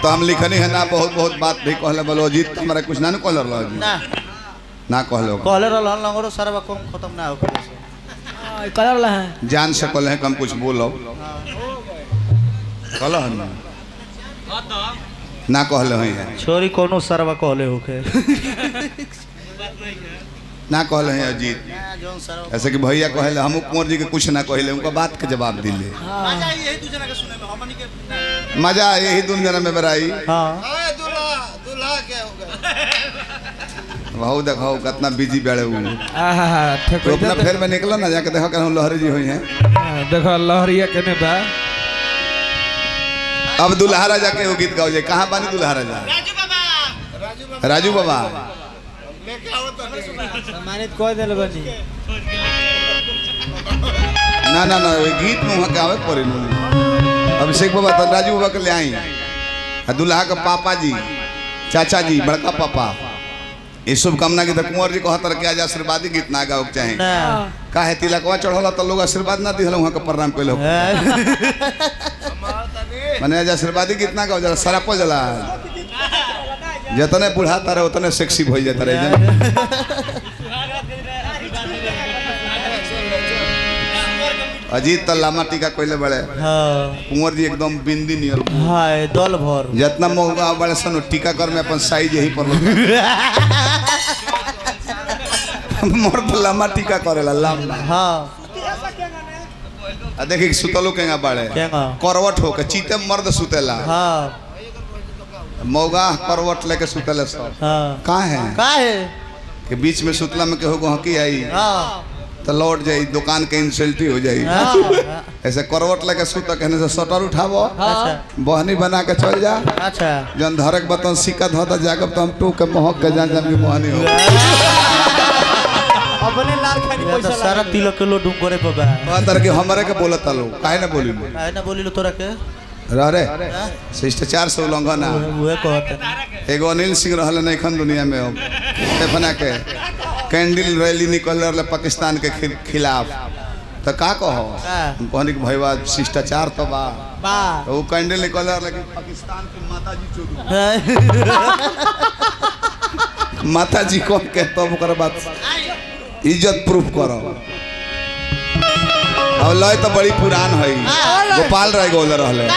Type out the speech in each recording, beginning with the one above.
तो हम लिखनी है ना बहुत बहुत बात भी कहले बोलो जीत हमारा कुछ ना कहल रहा ना ना कहलो कहले रहल लगरो सारा कम खत्म ना हो कलर ला है जान से कहले हम कुछ बोलो कहलो ना कहले हैं छोरी कोनो सरवा कहले होके ना कहले हैं अजीत ऐसे कि भैया कहले हम कुंवर जी के कुछ ना कहले उनका बात के जवाब दिले मजा यही दू जना में बराई हां दूल्हा क्या हो गया बहु देखो कितना बिजी बैठे हुए तो अपना फेर में निकलो ना जाके देखो कहूं लहरी जी हुई हैं देखो लहरिया केने बा अब दुल्हा राजा के वो गीत गाओ जे कहां बानी दुल्हा राजा राजू बाबा सम्मानित कोई देल बनी ना ना ना गीत में वहां गावे पड़े अभिषेक बाबा तो राजू बाबा के ले आई दुल्हा का पापा जी चाचा जी बड़का पापा ये शुभकामना की कुंवर जी कहतर के आज आशीर्वादी गीत ना गाओ चाहे काहे तिलकवा चढ़ला तो लोग आशीर्वाद ना दिहल वहां के प्रणाम कइलो माने आज आशीर्वादी गीत ना गाओ जरा सरापो जला जतने बुढ़ाता रहे उतने सेक्सी हो जाता रहे अजीत तल्लामा टीका कोइले बड़े कुंवर जी एकदम बिंदी नियर हाय दल भर जितना महंगा बड़े सन टीका कर में अपन साइज यही पर मर्द लामा टीका करेला लामा हां आ देखि सुतलो केगा बाड़े करवट हो के चीते मर्द सुतेला हां मौगा करवट लेके सुतेला सब हां का है कि बीच में सुतला में केहू गहकी आई हां तो लौट जाई दुकान के इंसल्टी हो जाई ऐसे करवट लेके सुत कहने से शटर उठावो बहनी बना के चल जा अच्छा जन धरक बतन सिक्का धता जागब तो हम टू के महक के जान जान के बहनी हो अपने लाल खानी पैसा सारा तिलक के लो डुंगरे बाबा अंदर के हमरे के बोलत लो काहे ना बोलिलो काहे ना बोलिलो तोरा के रे शिष्टाचार से उल्लंघन ना उहे कहत एगो अनिल सिंह रहल नहीं खन दुनिया में अब बना के कैंडल रैली निकल रहा पाकिस्तान के खिलाफ तो का कहो कहनी कि भैया शिष्टाचार तो बा तो वो कैंडल निकल रहा लेकिन पाकिस्तान की माता जी चोरी माता जी को के तब ओकर बात इज्जत प्रूफ करो अब लय तो बड़ी पुरान है गोपाल राय गोल रहले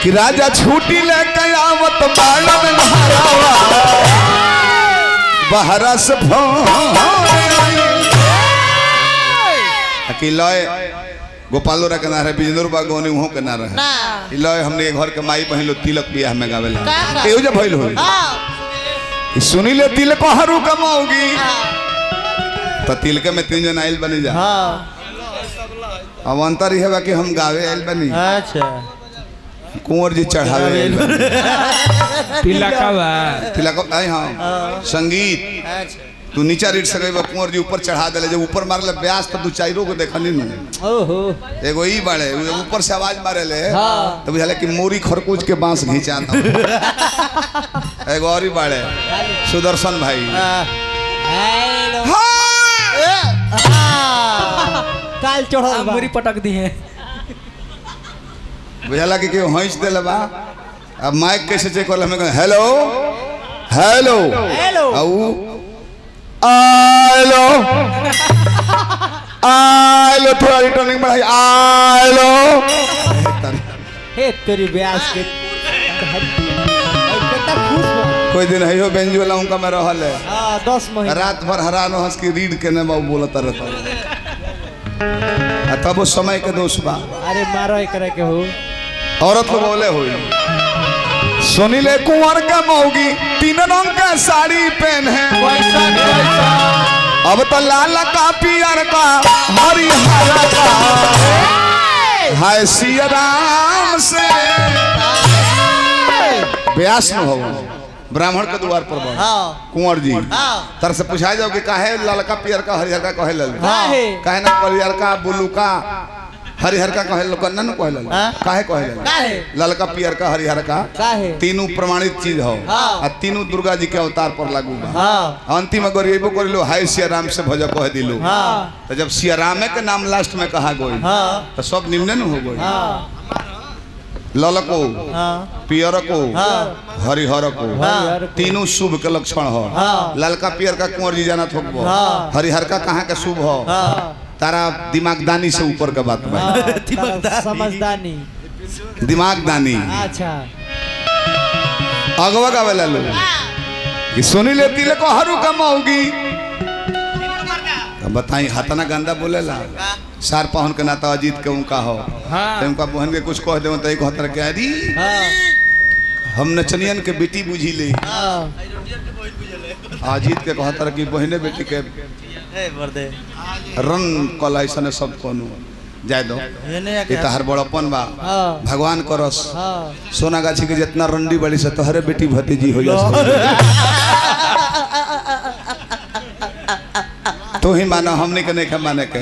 कि राजा छूटी लेके आवत बालन हरावा बहरा से कि लय गोपालो रा के ना रहे बिजनूर बागोनी वहाँ के ना रहे लय हमने घर के माई बहन लोग तिलक बियाह में गावेला केहू जब भइल होई सुनी ले तिलक हरू कमाओगी तो तिलक में 3 जन आइल बनी जा अब अंतर ही है कि हम गावे आइल बनी अच्छा कुंवर जी चढ़ावे तिलक आई हाँ संगीत अच्छा तू नीचा रीड सके कुंवर जी ऊपर चढ़ा देले जब ऊपर मारले ब्यास तो 2-4 को देखनी न ओहो एगो ई बाड़े ऊपर से आवाज मारे ले तो बुझाले कि मोरी खरकूच के बांस घिंचा एगो और ही बाड़े सुदर्शन भाई काल चढ़ल मोरी पटक दी है बुझाला कि केहू हंस देले बा अब माइक कैसे चेक करले हमें हेलो हेलो हेलो आलो आलो थोड़ा रिटर्निंग बढ़ाई आलो हे तेरी ब्यास के कितना खुश बा कोई दिन है हो बेंजी वाला उनका मैं रहल है हां 10 महीना रात भर हैरान हंस के रीड के ने बा बोलता रहता तब उस समय के दोस्त बा अरे मारो एकरा के हो औरत लोग बोले हुई सुनीले कुंवर का मौगी 3 रंग का साड़ी पहने अब तो लाल का पियर का हरिहर का हाय सिया राम से ब्यास न हो ब्राह्मण के द्वार पर कुंवर जी तर से पूछा जाओ कि काहे ललका पियर का हरिहर का कहे लल काहे ना पियर का बुलू का हरिहर का कहे लोग न कहे लल काहे कहे लल ललका पियर का हरिहर का तीनों प्रमाणित चीज हो आ तीनों दुर्गा जी के अवतार पर लागू बा अंतिम में गरीबो करिलो हाय सिया राम से भज कह दिलो तो जब सिया राम के नाम लास्ट में कहा गई तो सब निम्न हो गई ललको हाँ पियर को हाँ हरिहर को हाँ तीनों शुभ के लक्षण हो हाँ ललका पियर का कुंवर जी जाना थोकबो हाँ। हरिहर का कहाँ का शुभ हो हाँ तारा दिमागदानी से ऊपर का बात भाई हाँ, तारा समझदानी दिमागदानी अच्छा अगवा गावेला लो कि सुनी ले तिलक हरू कमाऊगी बताई हतना गंदा बोलेला सार पहन के नाता अजीत के उनका हो तो उनका बहन के कुछ कह दे तो एक हतर के अरी हम नचनियन के बेटी बुझी ले अजीत के कहतर की बहने बेटी के रंग कला ऐसा सब कोनो जाए दो ये तहर बड़पन बा भगवान करस सोना गाछी के जितना रंडी बड़ी से तोहरे बेटी भतीजी हो तो ही मानो हमने के नहीं माने के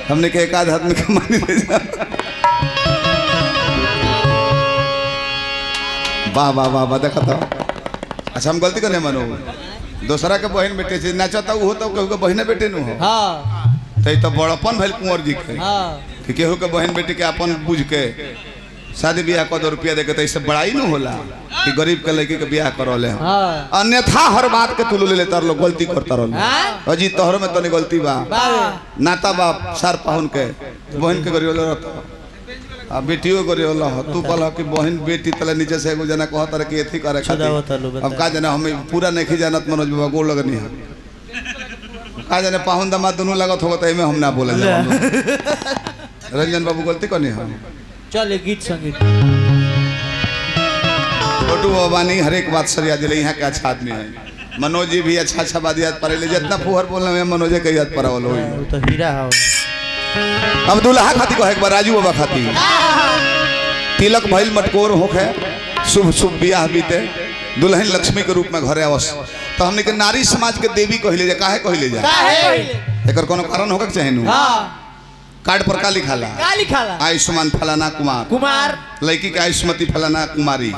हमने के एक आध आदमी के मानी दे वाह वाह वाह वाह देखा था अच्छा हम गलती करने मानो दूसरा के बहन बेटे से नाचता वो तो केहू के बहने बेटे नु हो तो बड़पन भइल कुंवर जी के कि केहू के बहन बेटी के अपन बुझ के शादी ब्याह को 2 रुपया दे के तो बड़ाई न होला कि गरीब के लड़की के ब्याह करौले अन्यथा हर बात के तुलू ले लेता लोग गलती करता रहो अजी तोहर में तो नहीं गलती बा नाता बाप सार पाहुन के बहन के गरीब रहता बेटियों गरीब तू कल कि बहन बेटी तले नीचे से एगो जना कहता रहे कि एथी करे अब का जाना हम पूरा नहीं जानत मनोज बाबा गोड़ लगनी है का जाने पाहुन दामाद दोनों लगत होगा तो हम ना बोले रंजन बाबू गलती करनी है चले गीत संगीत छोटू बाबानी हर एक बात सरिया दिले यहाँ के अच्छा आदमी है मनोज जी भी अच्छा बात याद पड़े जितना फुहर बोलने में मनोज के याद पड़ा वो तो हीरा हो अब दुल्हा खाती को एक बार राजू बाबा खाती तिलक भइल मटकोर होखे शुभ शुभ ब्याह बीते दुल्हन लक्ष्मी के रूप में घरे आवस तो हमने के नारी समाज के देवी कहले जा काहे कहले जा एकर कोनो कारण होके चाहे नु कार्ड पर का लिखाला आयुष्मान फलाना कुमार कुमार लड़की के आयुष्मती फलाना कुमारी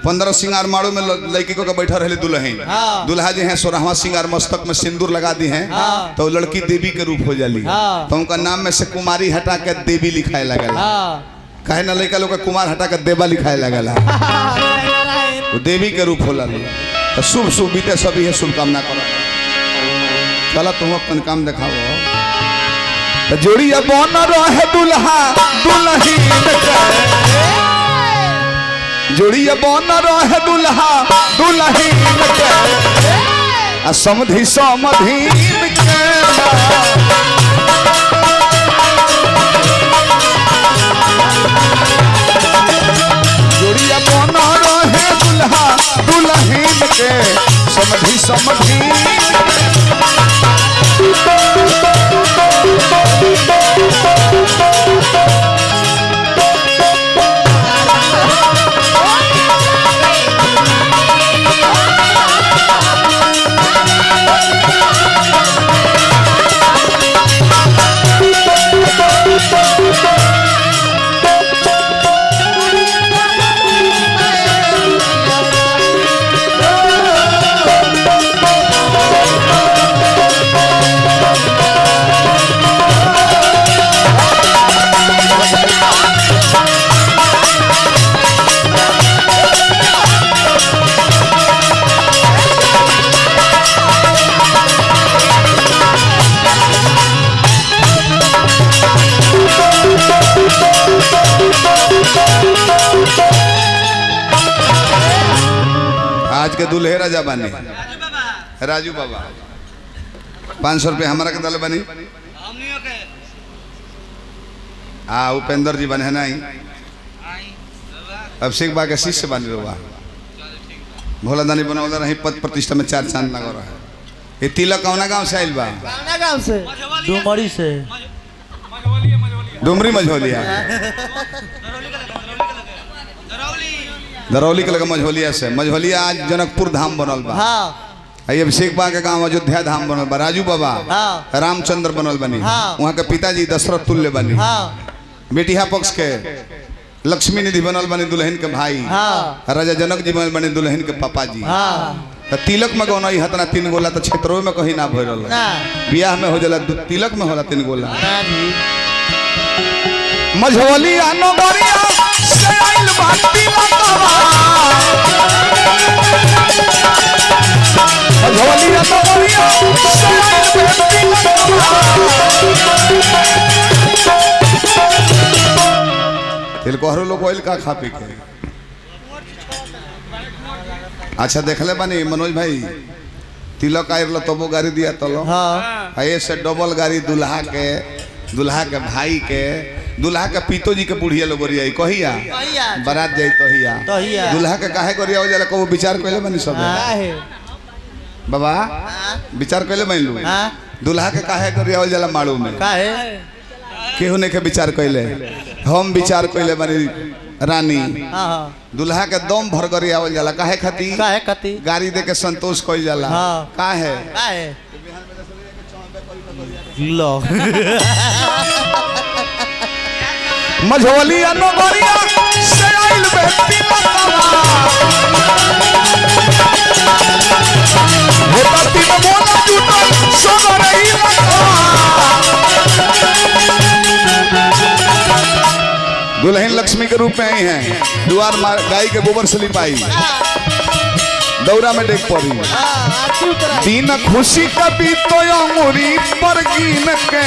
15 सिंगार माड़ो में लड़की को बैठा रहे दुल्हन दुल्हा जी हैं 16वां सिंगार मस्तक में सिंदूर लगा दी हैं तो लड़की देवी के रूप हो जाली तो उनका नाम में से कुमारी हटा के देवी लिखाए लगला कहे ना लड़का लोग कुमार हटा के देवा लिखाए लगला वो देवी के रूप होला तो शुभ शुभ बीते सभी है शुभकामना करो चला तुम अपन काम दिखाओ जोड़िया बन रहे दुल्हा दुल्हीन जोड़िया बन रहे दुल्हा दुल्हीन के समधि समधीन के जोड़िया बन रहे दुल्हा दुल्हीन के समधि समधीन आज के दूल्हे राजा बने राजू बाबा 500 रुपये हमारा के दल बनी उपेंद्र जी बने नहीं अब सिख बा के शिष्य बन रहा भोला दानी बना रही पद प्रतिष्ठा में 4 चांद लगा रहा है ये तिलक कौना गांव से आइल बा गांव से डुमरी से डुमरी मझोलिया दरौली के लगे मझोलिया से मझोलिया आज जनकपुर धाम बनल बा अभिषेक बा के गांव अयोध्या धाम बनल बा राजू बाबा रामचंद्र बनल बनी वहाँ के पिताजी दशरथ तुल्य बनी बेटिया पक्ष के लक्ष्मी निधि बनल बनी दुल्हन के भाई राजा जनक जी बनल बनी दुल्हन के पापा जी तो तिलक में गौना हतना 3 गोला तो क्षेत्रों में कहीं ना भरल ब्याह में हो जाला तिलक में होला 3 गोला मझोलिया नगरिया से आइल भक्ति लतावा मझोलिया तो बोलिया से आइल भक्ति लतावा तिल कोहरो लोग ऑयल का खा पी के अच्छा देखले बानी मनोज भाई तिलक आयल तबो गाड़ी दिया तलो हाँ ऐसे डबल गाड़ी दुल्हा के भाई के दुल्हा के पीतो जी के बुढ़िया लोग गोरिया कहिया बारात जाई तहिया दुल्हा के काहे गोरिया हो जाला को विचार कइले बानी सब बाबा विचार कइले बानी लो दुल्हा के काहे गोरिया हो जाला माड़ू में काहे केहू ने के विचार कइले हम विचार कइले बानी रानी दुल्हा के दम भर गरिया हो जाला काहे खाती गाड़ी दे के संतोष कइल जाला काहे लो मझोलिया नो गरिया से आइल बेटी लतावा होता तीन मोला जुटल सगरई लतावा दुल्हन लक्ष्मी के रूप में आई हैं दुआर गाय के गोबर से लिपाई दौरा में देख पड़ी दिन खुशी कभी तो अंगूरी पर गिन के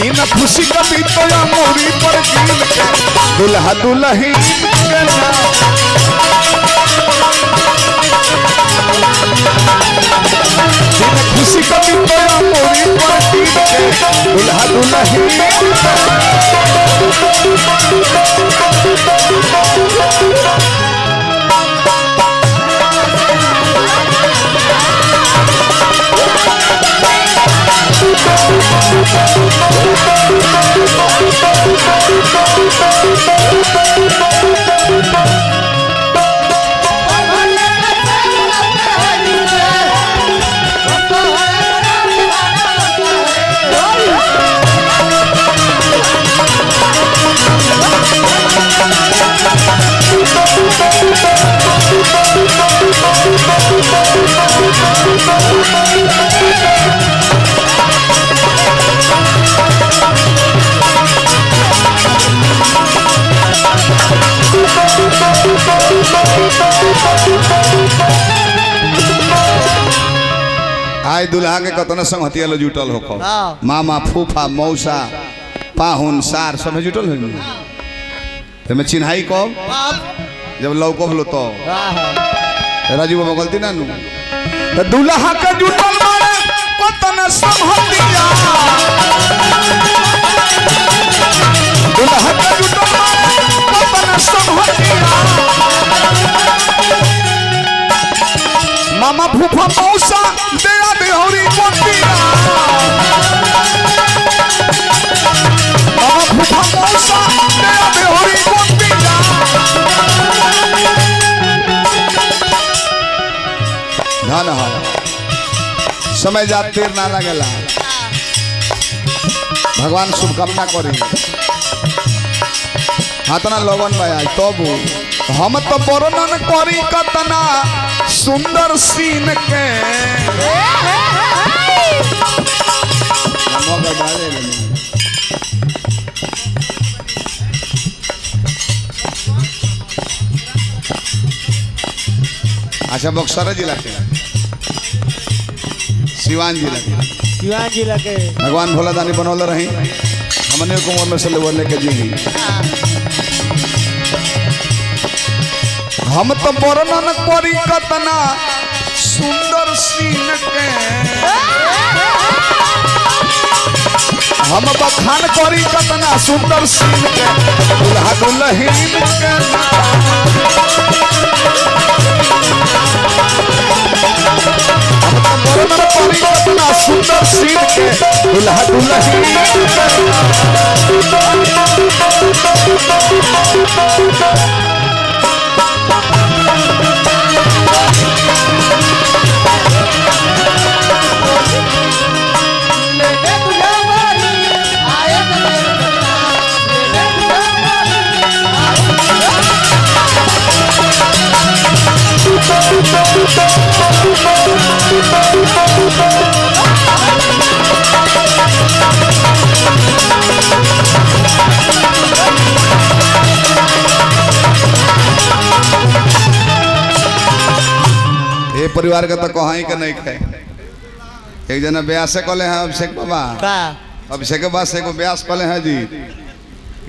दिन खुशी कभी तो अंगूरी पर गिन के दुल्हा दुल्हन के दिन खुशी कभी तो अंगूरी पर गिन के दुल्हा दुल्हन आय दुल्हा के कतना संगतिया लो जुटल हो मामा फूफा मौसा पाहुन सार सब जुटल हो में चिन्हाई कब जब लौकब लो तो राजू बाबा गलती ना नु तो दुल्हा के जुटल मारे कतना संगतिया दुल्हा के जुटल मारे कतना संगतिया मामा फूफा मौसा दया देहरी मोतिया मामा फूफा मौसा दया देहरी मोतिया धन हो समय जात देर ना लगेला भगवान शुभकामना करी हाथना लगन में आई तब हम तो वर्णन करी कतना सुंदर सीन के अच्छा बक्सर जिला के सिवान जिला के भगवान भोला दानी बनौले रही हमने कुमार में से लेवल लेके जी हम तो वर्णन करी कतना सुंदर सीन के हम बखान करी कतना सुंदर सीन के दुल्हा दुल्हन के हम तो वर्णन करी कतना सुंदर सीन के दुल्हा दुल्हन परिवार का तो कहाई के नहीं खे। एक जना ब्यास से कहले हैं अभिषेक बाबा, अभिषेक के बाद से एगो ब्यास कहले हैं जी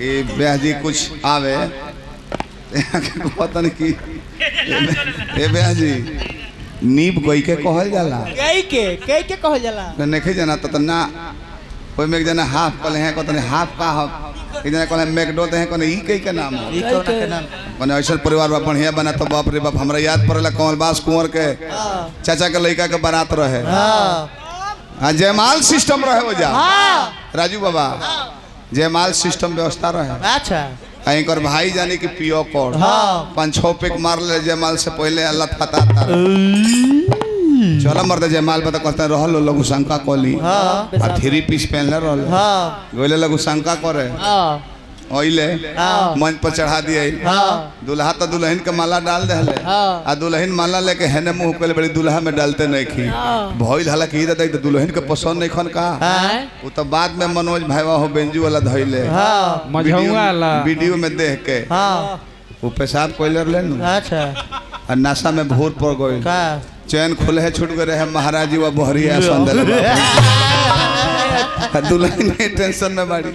कि ब्यास जी कुछ आवे पता नहीं कि ए ब्यास जी नीब गई के कहल जाला, गई के कहल जाला नहीं जना तो ना कोई में एक जना हाफ कहले हैं कहते हाफ का हाफ, एक जना कहले मैकडो ते हैं कहले ई कई के नाम है, ई कौन के नाम माने ऐसा परिवार बा बढ़िया बना तो बाप रे बाप हमरा याद पड़ेला कमलबास कुंवर के चाचा के लड़का के बारात रहे। हां जयमाल सिस्टम रहे वो जा राजू बाबा, जयमाल सिस्टम व्यवस्था रहे। अच्छा अगर भाई जाने की पियो कोड 5-6 पेक मार ले जयमाल से पहले अल्लाह फता चलो मर्द जयमाल पे तो कहते रहल लघु शंका कोली आ 3 पीस पहनले रहल गोले लघु शंका करे ओइले मंच पर चढ़ा दिए दुल्हा तो दुल्हन के माला डाल देले आ दुल्हन माला लेके हेने मुंह पे बड़ी दुल्हा में डालते नहीं खी भइल हला की दादा तो दुल्हन के पसंद नहीं खन का वो तो बाद में मनोज भाईवा हो बेंजू वाला धइले वीडियो में देख के वो पेशाब कोइलर लेन। अच्छा और नशा में भोर पड़ गई चैन खुले है छूट गए है महाराज जी व बोहरिया संदल दुल्हन टेंशन में बाड़ी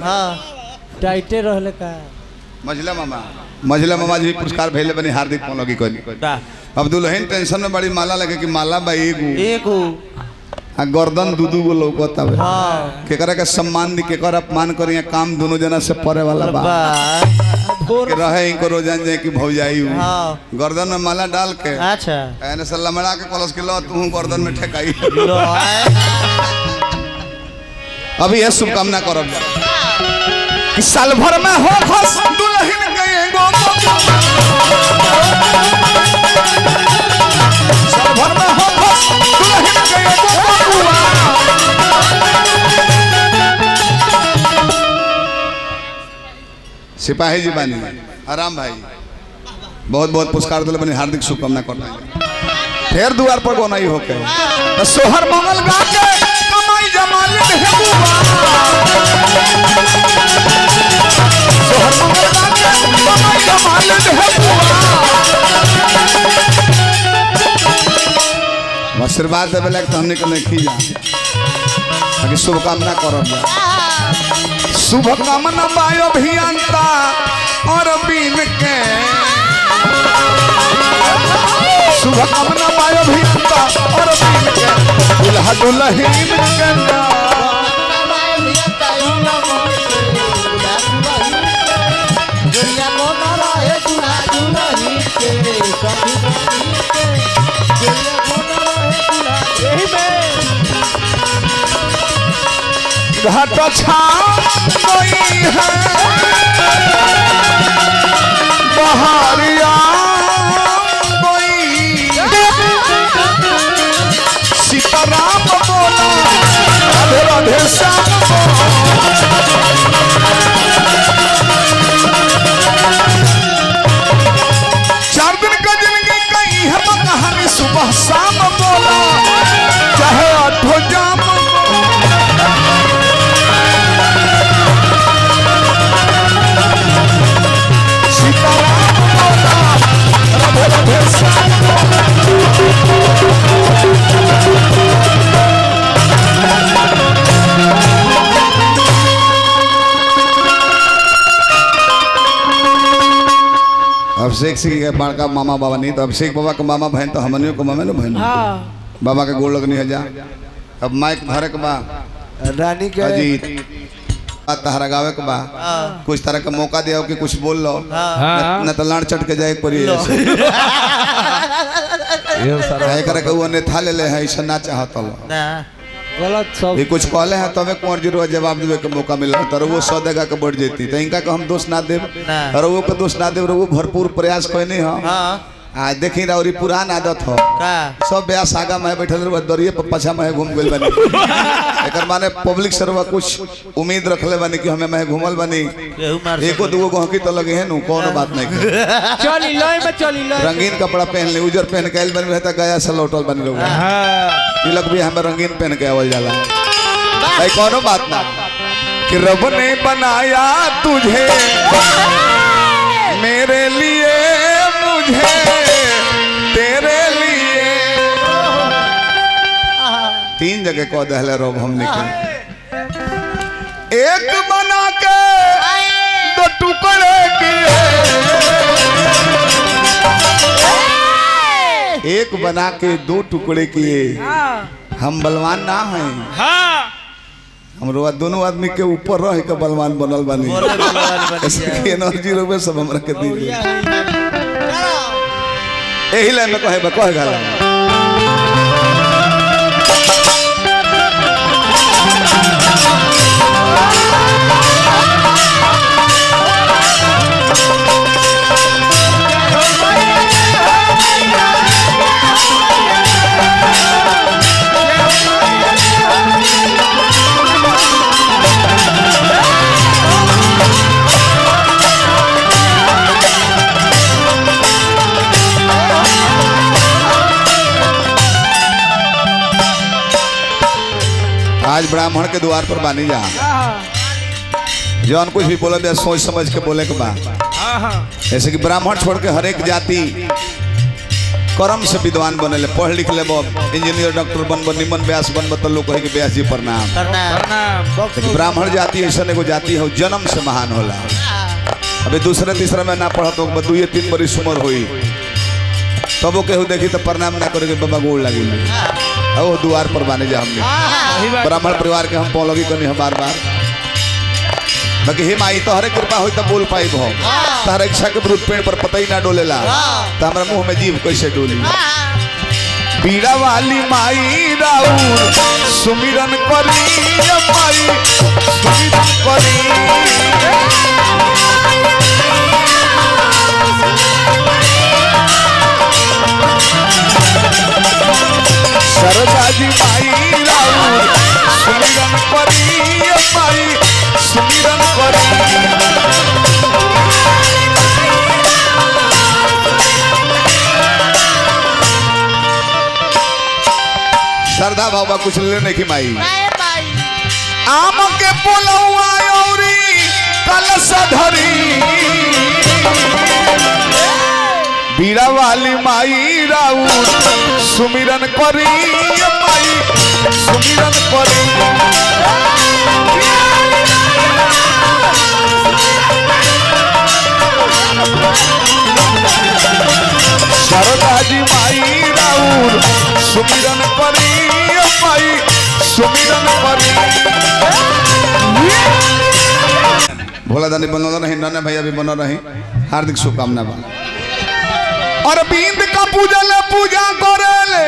टाइटे रहले का मझला मामा जी पुरस्कार भेले बनी हार्दिक पौलगी कोनी अब दुल्हन टेंशन में बड़ी माला लगे कि माला बा एगो आ गर्दन दूदू गो लौकत हवे केकरा के सम्मान दी केकरा अपमान करिए काम दोनों जना से परे वाला बा के रहे इनको रोजान जाए कि भौजाई गर्दन में माला डाल के अच्छा एने से लमड़ा के कलश के लो तू गर्दन में ठेकाई अभी ये शुभकामना करब कि साल भर में हो खुश दुल्हन के एगो साल भर में हो खुश दुल्हन के एगो सिपाही जी बानी आराम भाई बहुत बहुत पुरस्कार दिले बनी हार्दिक शुभकामना करता है। फिर द्वार पर गोनाई होके तो सोहर मंगल गा के कमाई जमाल है बुआ सोहर मंगल गा के कमाई जमाल है बुआ आशीर्वाद देवे लायक तो हमने कने खी जा ताकि शुभकामना करब जा शुभकामना बाय अभियंता और बीन के शुभकामना बाय अभियंता और बीन के दुल्हा दुल्हन के घाट छा गई है बहारिया गई सीताराम बोला राधे राधे श्याम चार दिन का जिंदगी कहीं है कहानी सुबह शाम बोला चाहे 8 जाम अभिषेक सिंह के बड़का मामा बाबा नहीं तो अभिषेक बाबा के मामा बहन तो हमनियों को मामे बहन बाबा के गोड़ लगनी है जा। अब माइक धरे के बा रानी के अजीत तहरा गावे के बा कुछ तरह का मौका दिया कि कुछ बोल लो न तो लाड़ चट के जाए पड़ी करे के वो ने था ले है ऐसा ना चाहत लो गलत सब ये कुछ कहले हैं तबे कुंवर जी रो जवाब देवे के मौका मिला तर वो 100 देगा के बढ़ जेती तो इनका के हम दोष ना देव और वो के दोष ना देव वो भरपूर प्रयास कोई नहीं हो आ देखी रौरी पुरान आदत हो सब ब्याह सागा में बैठल रह दरिए पर पछा में घूम गेल बनी एकर माने पब्लिक सरवा कुछ उम्मीद रखले बनी कि हमें मैं घूमल बनी एको दुगो गहकी तो लगे है नु कोनो बात नहीं चली लय में चली लय रंगीन कपड़ा पहन ले उजर पहन के आइल बनी रहता गया से लौटल बनी लोग तिलक भी हमें रंगीन पहन के आवल जाला भाई कोनो बात ना कि रब ने बनाया तुझे मेरे लिए मुझे तेरे लिए तीन जगह कह दहले रोब हमने के एक बना के दो टुकड़े किए एक बना के दो टुकड़े किए हम बलवान ना हैं हमरो दोनों आदमी के ऊपर रह के बलवान बनल बानी एनर्जी रोबे सब हमरा के दी एही लाइन में कहे कह गाला आज ब्राह्मण के द्वार पर बानी जा जौन कुछ भी बोले सोच समझ के बोले के बाद ऐसे कि ब्राह्मण छोड़ के हर एक जाति कर्म से विद्वान बने पढ़ लिख ले इंजीनियर डॉक्टर बनब निमन व्यास बनब तो लोग कहे कि व्यास जी प्रणाम ब्राह्मण जाति ऐसा एगो जाति है जन्म से महान होला अभी दूसरे तीसरे में ना पढ़त हो 2-3 बड़ी उम्र हुई तब वो केहू देखी तो प्रणाम ना करे बाबा गोड़ लगी वो द्वार पर बाने जा हमने ब्राह्मण परिवार के हम पौलगी करनी हम बार बार बाकी हे माई तो हरे कृपा हो तो बोल पाई भो तार इच्छा के विरुद्ध पेड़ पर पता ही ना डोलेला तो हमारा मुंह में जीव कैसे डोली पीड़ा वाली माई राउर सुमिरन करी माई सुमिरन करी सरदा जी माई राउर सुमिरन करी माई सुमिरन करी श्रद्धा बाबा कुछ लेने की माई आम के पोलौआ औरी कलश धरी बीड़ा वाली माई राउर सुमिरन करी माई सुमिरन करी सरदा जी माई राउर सुमिरन करी माई सुमिरन करी भोला दानी बनो रही नन्हे भैया भी बनो रही हार्दिक शुभकामना बा और बींद का पूजन पूजा करेले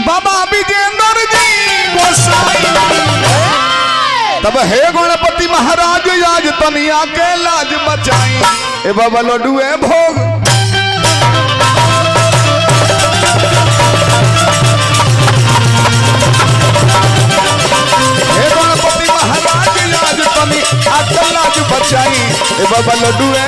बाबा विजेंद्र जी गोसाई तब हे गणपति महाराज आज तनिया के लाज बचाई ए बाबा लड्डुए भोग हे गणपति महाराज आज तनिया के लाज बचाई ए बाबा लड्डुए